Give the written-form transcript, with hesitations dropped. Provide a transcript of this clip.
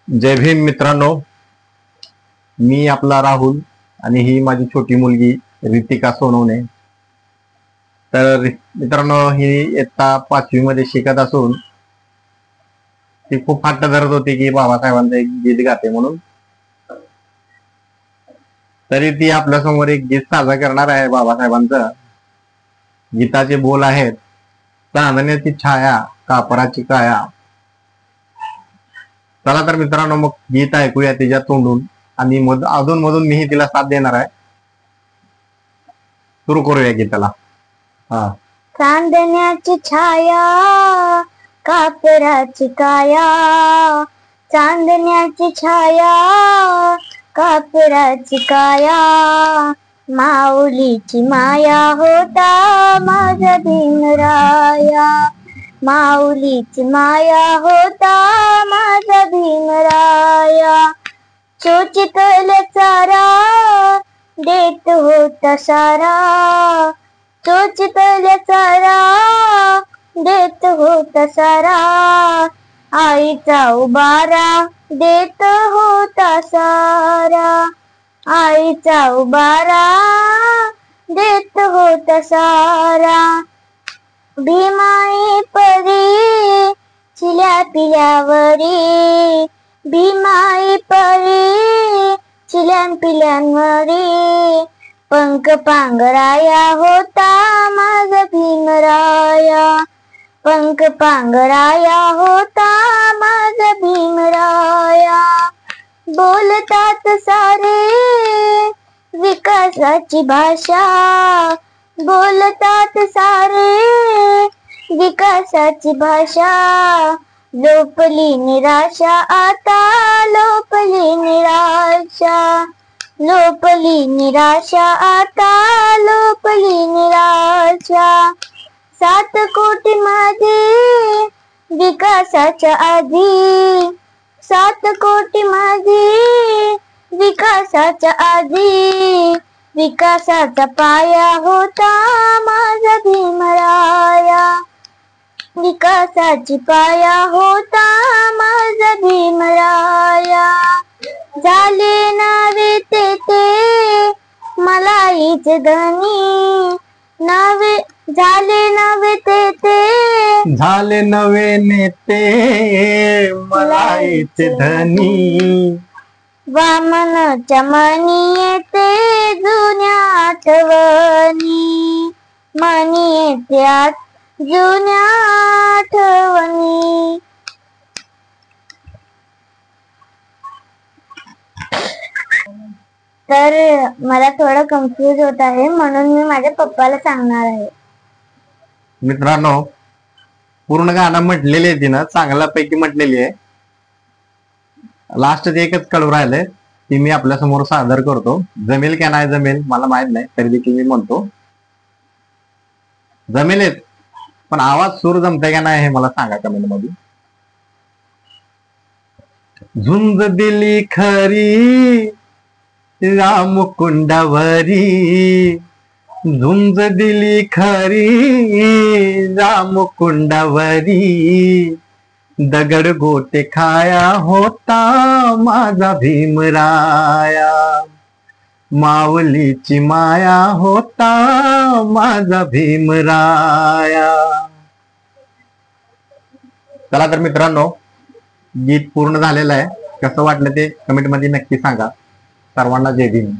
जय भीम मित्रांनो, मी आपला राहुल आणि ही माझी छोटी मुलगी रितिका सोनवणे. तर मित्रांनो, ही इयत्ता 5वी मध्ये शिकत असून ती खूप हट्ट धरत होती की बाबासाहेबांचं एक गीत गाते म्हणून. तरी ती आपल्या समोर एक गीत सादर करणार आहे बाबासाहेबांचं. गीताचे बोल आहेत, चांदण्याची छाया कापराची काया. चला तर मित्रांनो, मग गीत ऐकूया तिच्या तोंडून आणि अधून मधून मीही तिला साथ देणार आहे. सुरू करूया गीताला. हा. चांदण्याची छाया कापराची काया, चांदण्याची छाया कापराची काया, माऊलीची माया होता माझा भीमराया, माऊलीची माया होता माझा भीमराया. चोचितल चारा देत होता सारा, चोचितल चारा देत होता सारा, आईचा उबारा देत होता सारा, आईचा उबारा देत होता सारा. भीमाई परी चिल्या पिल्यावरी, भीमाई परी चिल्यान पिल्यांवरी, पंख पांघराया होता माझा भीमराया, पंख पांघराया होता माझा भीमराया. बोलतात सारे विकासाची भाषा, बोलतात सारे विकासाची भाषा, लोपली निराशा आता लोपली निराशा, लोपली निराशा आता लोपली निराशा. 7 कोटी माझे विकासाच्या आधी, 7 कोटी माझे विकासाच्या आधी, विकासाचा पाया होता माझा भीमराया, विकासाची पाया होता माझा भीमराया. झाले नवे ते मलाईच धनी, नवे झाले नवे ते झाले नवे नेते मलाईच धनी, वामनच्या मनी येते जुन्या आठवणी, मनी येते जुन्या आठवणी. तर मला थोडं कन्फ्यूज होत आहे, म्हणून मी माझ्या पप्पाला सांगणार आहे. मित्रांनो, पूर्ण गाणं म्हटलेली आहे तिनं, चांगल्यापैकी म्हटलेली आहे. लास्ट एकच कळू राहिलंय, ती मी आपल्या समोर सादर करतो. जमेल का नाही जमेल मला माहित नाही, तरी देखील मी म्हणतो जमेल, पण आवाज सूर जमते का नाही हे मला सांगा कमेंट मध्ये. झुंज दिली खरी राम कुंडावरी, झुंज दिली खरी राम कुंडावरी, दगड गोटे खाया होता माझा भीमराया, माऊलीची माया होता माझा भीमराया. चला तर मित्रांनो, गीत पूर्ण झालेलं आहे. कसं वाटलं ते कमेंट मध्ये नक्की सांगा. सर्वांना जय भीम.